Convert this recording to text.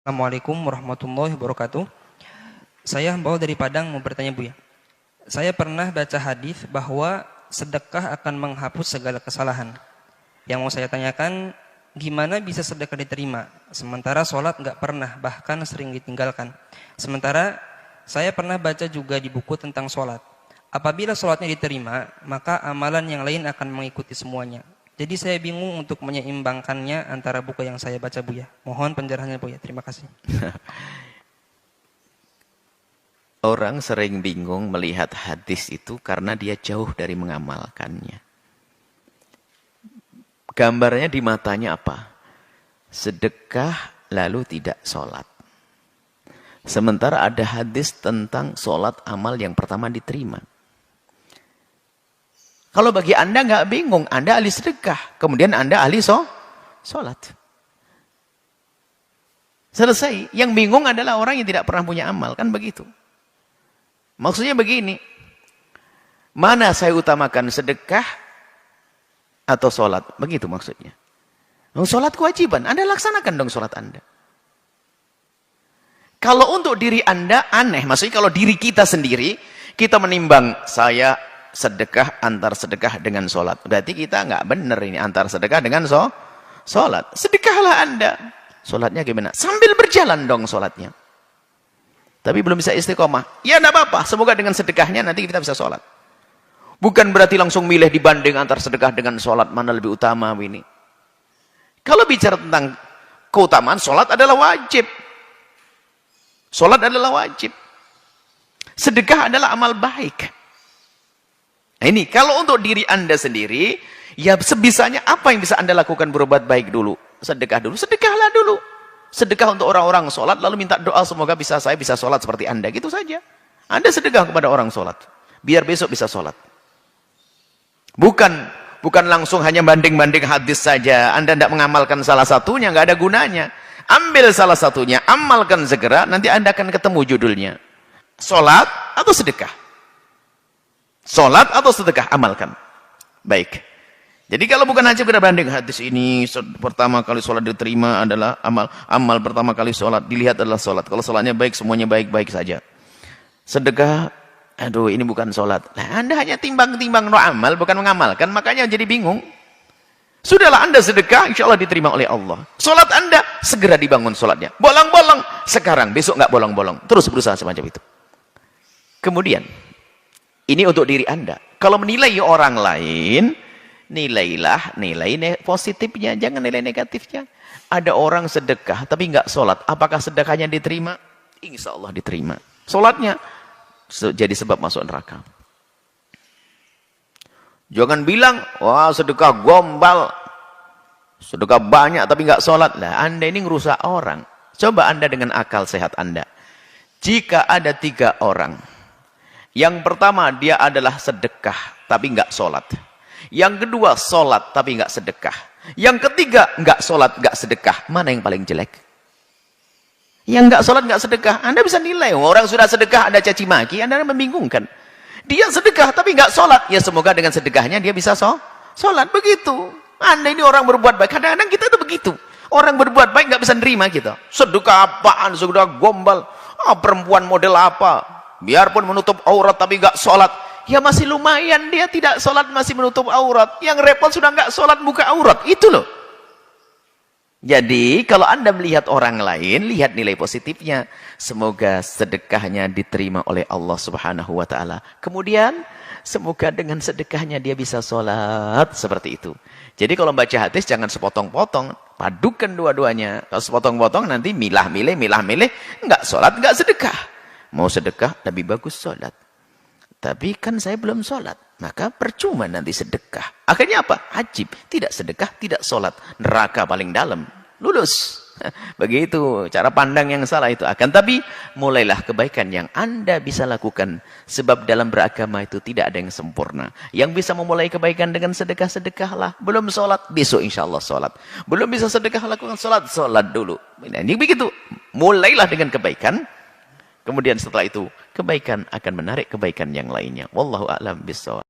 Assalamualaikum warahmatullahi wabarakatuh. Saya bawa dari Padang mau bertanya Buya. Saya pernah baca hadis bahwa sedekah akan menghapus segala kesalahan. Yang mau saya tanyakan, gimana bisa sedekah diterima? Sementara sholat nggak pernah, bahkan sering ditinggalkan. Sementara saya pernah baca juga di buku tentang sholat. Apabila sholatnya diterima, maka amalan yang lain akan mengikuti semuanya. Jadi saya bingung untuk menyeimbangkannya antara buku yang saya baca Buya. Mohon penjelasannya Buya. Terima kasih. Orang sering bingung melihat hadis itu karena dia jauh dari mengamalkannya. Gambarnya di matanya apa? Sedekah lalu tidak sholat. Sementara ada hadis tentang sholat amal yang pertama diterima. Kalau bagi Anda nggak bingung, Anda ahli sedekah, kemudian Anda ahli sholat. Selesai. Yang bingung adalah orang yang tidak pernah punya amal, kan begitu. Maksudnya begini, mana saya utamakan sedekah atau sholat? Begitu maksudnya. Sholat kewajiban, Anda laksanakan dong sholat Anda. Kalau untuk diri Anda aneh, maksudnya kalau diri kita sendiri, kita menimbang saya sedekah antar sedekah dengan sholat. Berarti kita nggak benar ini antar sedekah dengan sholat. Sedekahlah Anda. Sholatnya gimana? Sambil berjalan dong sholatnya. Tapi belum bisa istiqomah. Ya enggak apa-apa. Semoga dengan sedekahnya nanti kita bisa sholat. Bukan berarti langsung milih dibanding antar sedekah dengan sholat. Mana lebih utama ini. Kalau bicara tentang keutamaan, sholat adalah wajib. Sholat adalah wajib. Sedekah adalah amal baik. Nah ini, kalau untuk diri Anda sendiri, ya sebisanya apa yang bisa Anda lakukan berbuat baik dulu? Sedekah dulu, sedekahlah dulu. Sedekah untuk orang-orang sholat, lalu minta doa semoga saya bisa sholat seperti Anda. Gitu saja. Anda sedekah kepada orang sholat. Biar besok bisa sholat. Bukan langsung hanya banding-banding hadis saja. Anda tidak mengamalkan salah satunya, nggak ada gunanya. Ambil salah satunya, amalkan segera, nanti Anda akan ketemu judulnya. Sholat atau sedekah? Sholat atau sedekah, amalkan. Baik. Jadi kalau bukan hanya kita banding hadis ini, pertama kali sholat diterima adalah amal pertama kali sholat, dilihat adalah sholat. Kalau sholatnya baik, semuanya baik-baik saja. Sedekah, aduh ini bukan sholat. Nah, Anda hanya timbang-timbang no amal, bukan mengamalkan, makanya jadi bingung. Sudahlah Anda sedekah, insya Allah diterima oleh Allah. Sholat Anda, segera dibangun sholatnya. Bolong-bolong, sekarang, besok nggak bolong-bolong. Terus berusaha semacam itu. Kemudian, ini untuk diri Anda. Kalau menilai orang lain, nilailah nilai positifnya, jangan nilai negatifnya. Ada orang sedekah tapi nggak sholat. Apakah sedekahnya diterima? Insya Allah diterima. Sholatnya jadi sebab masuk neraka. Jangan bilang, wah sedekah gombal, sedekah banyak tapi nggak sholat. Lah, Anda ini ngerusak orang. Coba Anda dengan akal sehat Anda. Jika ada 3 orang. Yang pertama, dia adalah sedekah, tapi nggak sholat. Yang kedua, sholat, tapi nggak sedekah. Yang ketiga, nggak sholat, nggak sedekah. Mana yang paling jelek? Yang nggak sholat, nggak sedekah. Anda bisa nilai. Orang sudah sedekah, ada caci maki, Anda membingungkan. Dia sedekah, tapi nggak sholat. Ya semoga dengan sedekahnya dia bisa sholat. Begitu. Anda ini orang berbuat baik. Kadang-kadang kita itu begitu. Orang berbuat baik nggak bisa nerima kita. Sedekah apaan? Sedekah gombal. Perempuan model apa? Biarpun menutup aurat tapi nggak sholat, ya masih lumayan dia tidak sholat masih menutup aurat. Yang repot sudah nggak sholat buka aurat, itu loh. Jadi kalau Anda melihat orang lain, lihat nilai positifnya. Semoga sedekahnya diterima oleh Allah Subhanahu Wa Taala. Kemudian semoga dengan sedekahnya dia bisa sholat seperti itu. Jadi kalau baca hadis jangan sepotong-potong, padukan dua-duanya. Kalau sepotong-potong nanti milah-milih, nggak sholat nggak sedekah. Mau sedekah lebih bagus sholat. Tapi kan saya belum sholat. Maka percuma nanti sedekah. Akhirnya apa? Ajib. Tidak sedekah, tidak sholat. Neraka paling dalam. Lulus. Begitu. Cara pandang yang salah itu akan. Tapi mulailah kebaikan yang Anda bisa lakukan. Sebab dalam beragama itu tidak ada yang sempurna. Yang bisa memulai kebaikan dengan sedekah-sedekahlah. Belum sholat, besok insya Allah sholat. Belum bisa sedekah, lakukan sholat dulu. Ini begitu. Mulailah dengan kebaikan. Kemudian setelah itu, kebaikan akan menarik kebaikan yang lainnya. Wallahu a'lam bishawab.